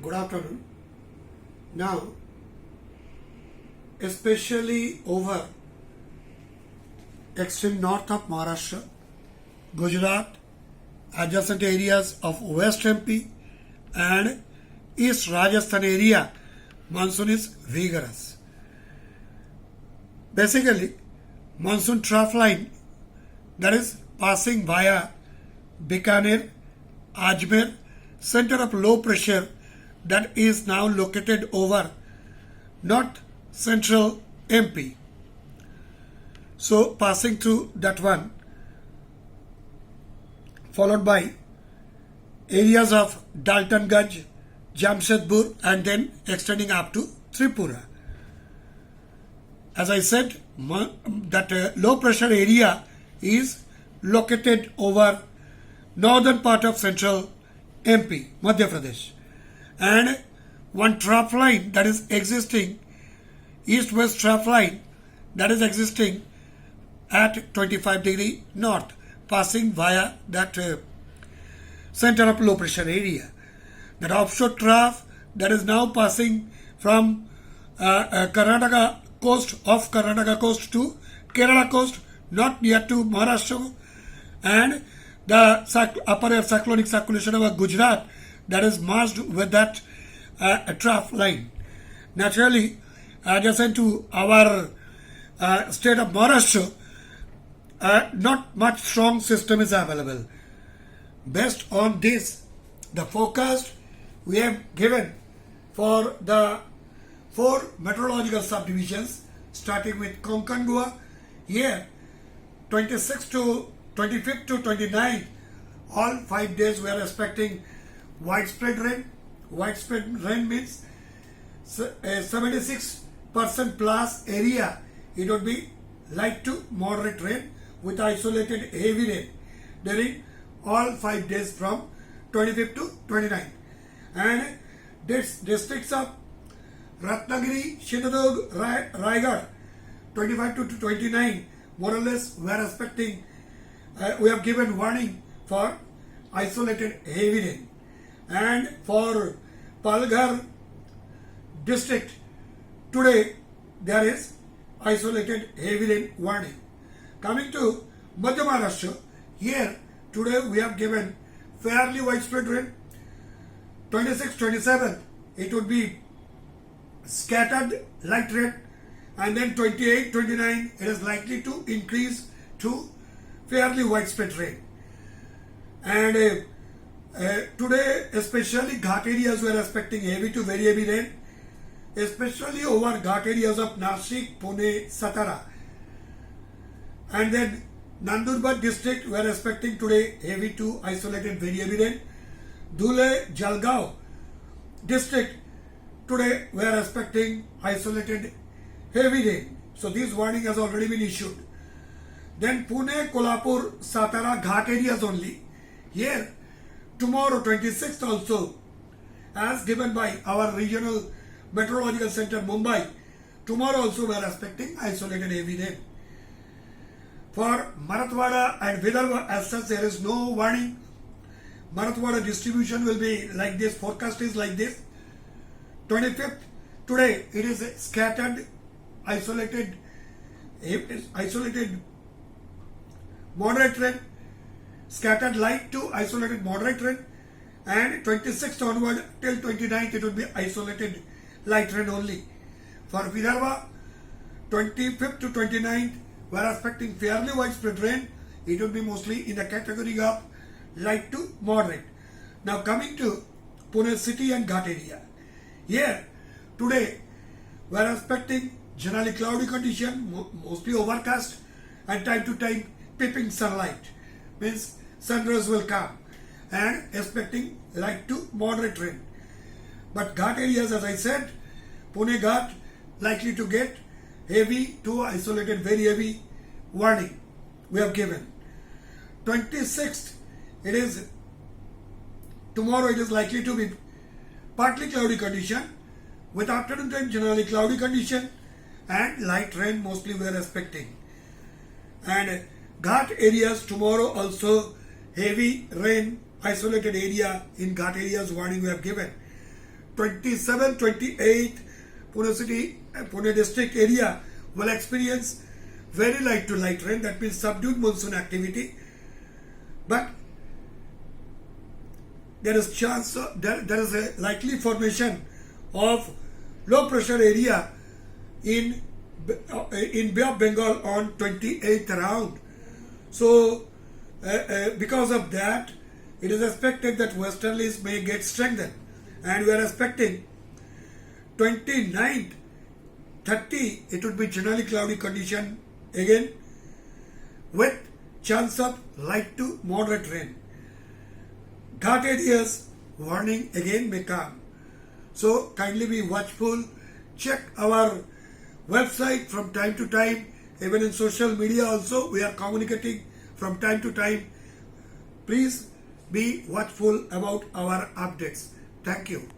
Good afternoon. Now, especially over extreme north of Maharashtra, Gujarat, adjacent areas of West MP and East Rajasthan area, monsoon is vigorous. Basically, monsoon trough line that is passing via Bikaner, Ajmer, center of low pressure that is now located over north central MP. So passing through that one, followed by areas of Daltonganj, Jamshedpur and then extending up to Tripura. As I said, that low pressure area is located over northern part of central MP, Madhya Pradesh. And one trough line that is existing, east-west trough line that is existing at 25 degree north, passing via that center of low pressure area. That offshore trough that is now passing from Karnataka coast, off Karnataka coast to Kerala coast, not near to Maharashtra, and the upper air cyclonic circulation over Gujarat that is merged with that trough line. Naturally, adjacent to our state of Maharashtra, not much strong system is available. Based on this, the forecast we have given for the 4 meteorological subdivisions, starting with Konkan Goa, here 26 to 25th to 29th, all 5 days we are expecting widespread rain. Widespread rain means a 76% plus area, it would be light to moderate rain with isolated heavy rain during all 5 days from 25th to 29th. And this districts of Ratnagiri, Sindhudurg, Raigad, 25 to 29, more or less we are expecting, we have given warning for isolated heavy rain. And for Palghar district, today there is isolated heavy rain warning. Coming to Madhya Maharashtra, here today we have given fairly widespread rain. 26, 27, it would be scattered light rain, and then 28, 29, it is likely to increase to fairly widespread rain. And today, especially Ghat areas, we are expecting heavy to very heavy rain, especially over Ghat areas of Nashik, Pune, Satara. And then Nandurbar district, we are expecting today heavy to isolated very heavy rain. Dhule, Jalgaon district, today we are expecting isolated heavy rain. So this warning has already been issued. Then Pune, Kolhapur, Satara, Ghat areas only. Here, tomorrow 26th also, as given by our regional meteorological center Mumbai, tomorrow also we are expecting isolated heavy rain. For Marathwada and Vidarbha, as such, there is no warning. Marathwada distribution will be like this, forecast is like this. 25th, today it is scattered, isolated moderate rain, scattered light to isolated moderate rain, and 26th onward till 29th it will be isolated light rain only. For Vidarbha, 25th to 29th, we are expecting fairly widespread rain. It will be mostly in the category of light to moderate. Now coming to Pune city and Ghat area. Here, today, we are expecting generally cloudy condition, mostly overcast, and time to time peeping sunlight. Means sunrise will come, and expecting light to moderate rain. But Ghat areas, as I said, Pune Ghat likely to get heavy to isolated very heavy warning we have given. 26th, it is tomorrow, it is likely to be partly cloudy condition with afternoon time generally cloudy condition and light rain mostly we are expecting. And Ghat areas tomorrow also heavy rain isolated area in Ghat areas warning we have given. 27, 28, Pune city, Pune district area will experience very light to light rain, that means subdued monsoon activity. But there is chance, there is a likely formation of low pressure area in Bay of Bengal on 28th around. So because of that, it is expected that westerlies may get strengthened, and we are expecting 29th, 30, it would be generally cloudy condition again with chance of light to moderate rain. Ghat areas warning again may come. So kindly be watchful. Check our website from time to time. Even in social media also we are communicating from time to time. Please be watchful about our updates. Thank you.